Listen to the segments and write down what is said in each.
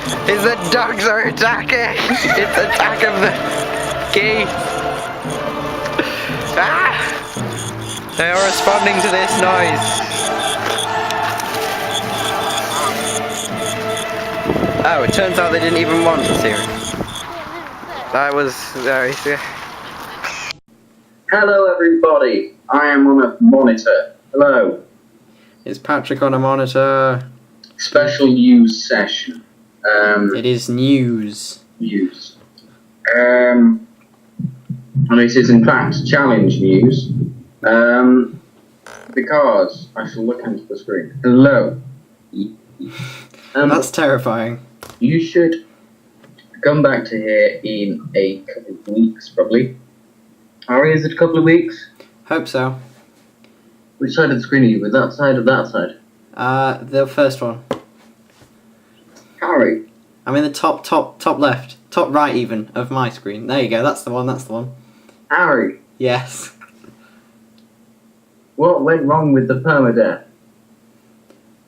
Is the dogs are attacking! It's attack of the geese! Ah! They are responding to this noise. Oh, it turns out they didn't even want the series. That was very serious. Hello everybody, I am on a monitor. Hello. It's Patrick on a monitor. Special news session. It is news. News. And it is in fact challenge news. Because I shall look into the screen. Hello. That's terrifying. You should come back to here in a couple of weeks, probably. Harry, is it a couple of weeks? Hope so. Which side of the screen are you with? That side or that side? The first one. Harry. I'm in the top left. Top right even of my screen. There you go, that's the one. Harry. Yes. What went wrong with the permadeath?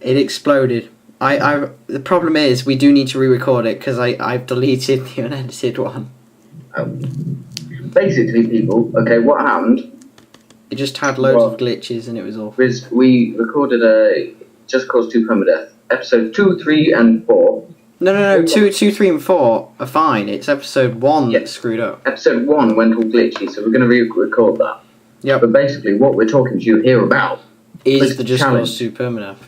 It exploded. The problem is we do need to re-record it because I've deleted the unedited one. Oh. Basically, people, okay, what happened? It just had loads of glitches and it was awful. We recorded a Just Cause 2 Permadeath, episode 2, 3, and 4. No. 2, 3, and 4 are fine. It's episode 1 that's screwed up. Episode 1 went all glitchy, so we're going to re-record that. Yeah. But basically, what we're talking to you here about is the Just Cause 2 Permadeath.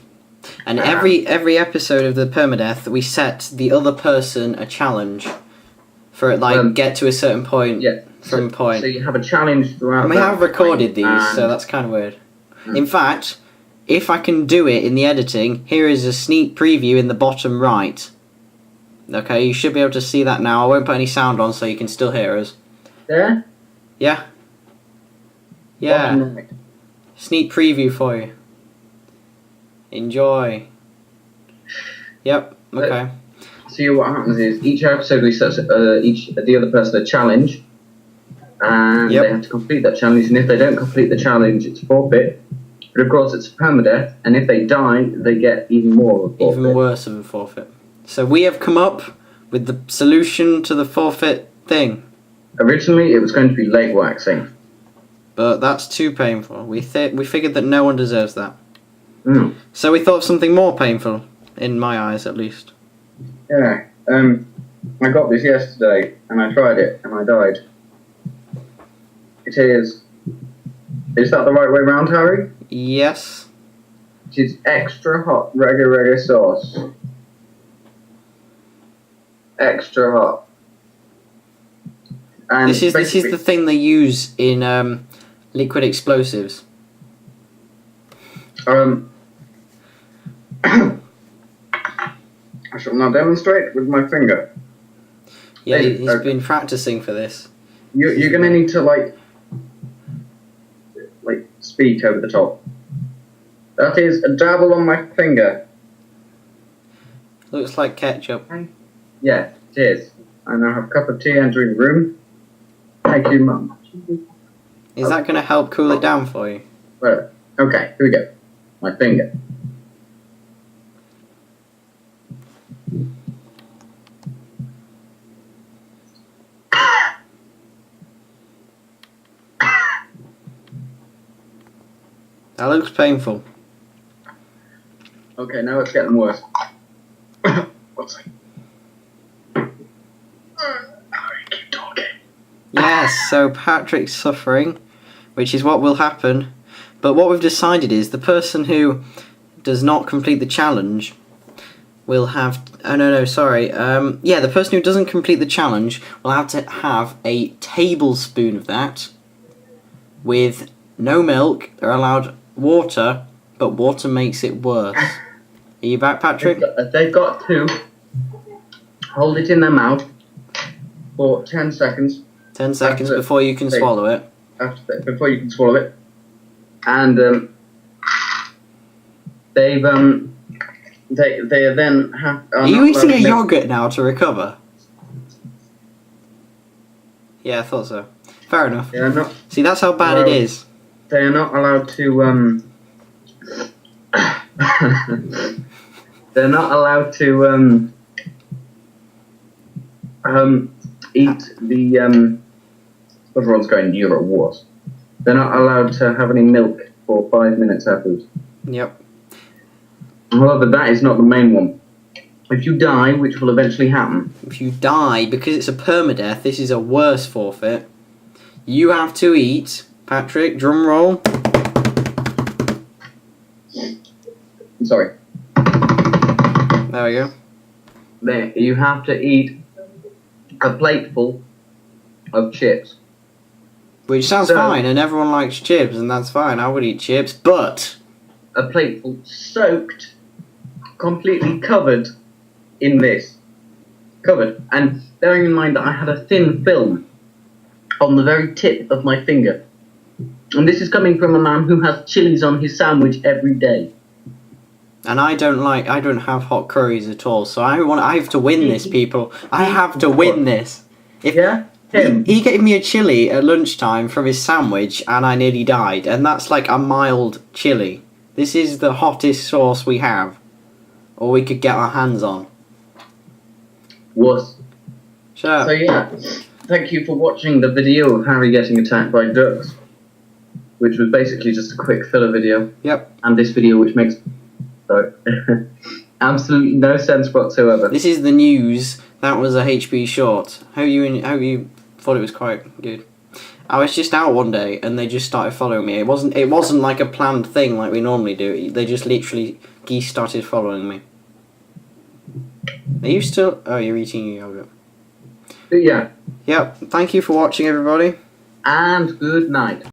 And every episode of the Permadeath, we set the other person a challenge for it, like, get to a certain point. Yeah. So you have a challenge throughout. And we have recorded these, so that's kind of weird. In fact, if I can do it in the editing, here is a sneak preview in the bottom right. Okay, you should be able to see that now. I won't put any sound on so you can still hear us. There? Yeah. Yeah. Right. Sneak preview for you. Enjoy. Yep, okay. See, what happens is, each episode we set the other person a challenge. And they have to complete that challenge, and if they don't complete the challenge, it's forfeit. But of course, it's permadeath, and if they die, they get even more of a forfeit. Even worse of a forfeit. So we have come up with the solution to the forfeit thing. Originally, it was going to be leg waxing. But that's too painful. We figured that no one deserves that. Mm. So we thought of something more painful, in my eyes at least. Yeah, I got this yesterday, and I tried it, and I died. It is that the right way round, Harry? Yes. It is extra hot rega sauce. Extra hot. And this is the thing they use in liquid explosives. I shall now demonstrate with my finger. Yeah, he's been practicing for this. You're gonna need to like speak over the top. That is a dabble on my finger. Looks like ketchup. Yeah, it is. I now have a cup of tea entering the room. Thank you, Mum. Is that going to help cool it down for you? Well, okay, here we go. My finger. That looks painful. Okay, now it's getting worse. What's it? Keep talking. Yes, so Patrick's suffering, which is what will happen. But what we've decided is the person who does not complete the challenge will have... the person who doesn't complete the challenge will have to have a tablespoon of that with no milk. They're allowed water, but water makes it worse. Are you back, Patrick? They've got to hold it in their mouth for 10 seconds. 10 seconds before you can swallow it. Before you can swallow it. And they then have... Are you eating a yogurt now to recover? Yeah, I thought so. Fair enough. They are not, see, that's how bad it is. They are not allowed to... They're not allowed to eat the everyone's going Euro Wars. They're not allowed to have any milk for 5 minutes afterwards. Yep. However, that is not the main one. If you die, which will eventually happen. If you die, because it's a permadeath, this is a worse forfeit. You have to eat, Patrick, drum roll. Sorry. There we go. There, you have to eat a plateful of chips. Which sounds fine, and everyone likes chips, and that's fine. I would eat chips, but a plateful soaked, completely covered in this. Covered. And bearing in mind that I had a thin film on the very tip of my finger. And this is coming from a man who has chilies on his sandwich every day. And I don't have hot curries at all, so I have to win this, people. I have to win this. He gave me a chili at lunchtime from his sandwich, and I nearly died. And that's like a mild chili. This is the hottest sauce we have, or we could get our hands on. Wuss. Shut up. So yeah, thank you for watching the video of Harry getting attacked by ducks, which was basically just a quick filler video. Yep. And this video, which makes absolutely no sense whatsoever. This is the news. That was a HB short. How you thought it was quite good. I was just out one day and they just started following me. It wasn't like a planned thing like we normally do. They just literally geese started following me. Are you still? Oh, you're eating your yogurt. Yeah. Yep. Thank you for watching, everybody. And good night.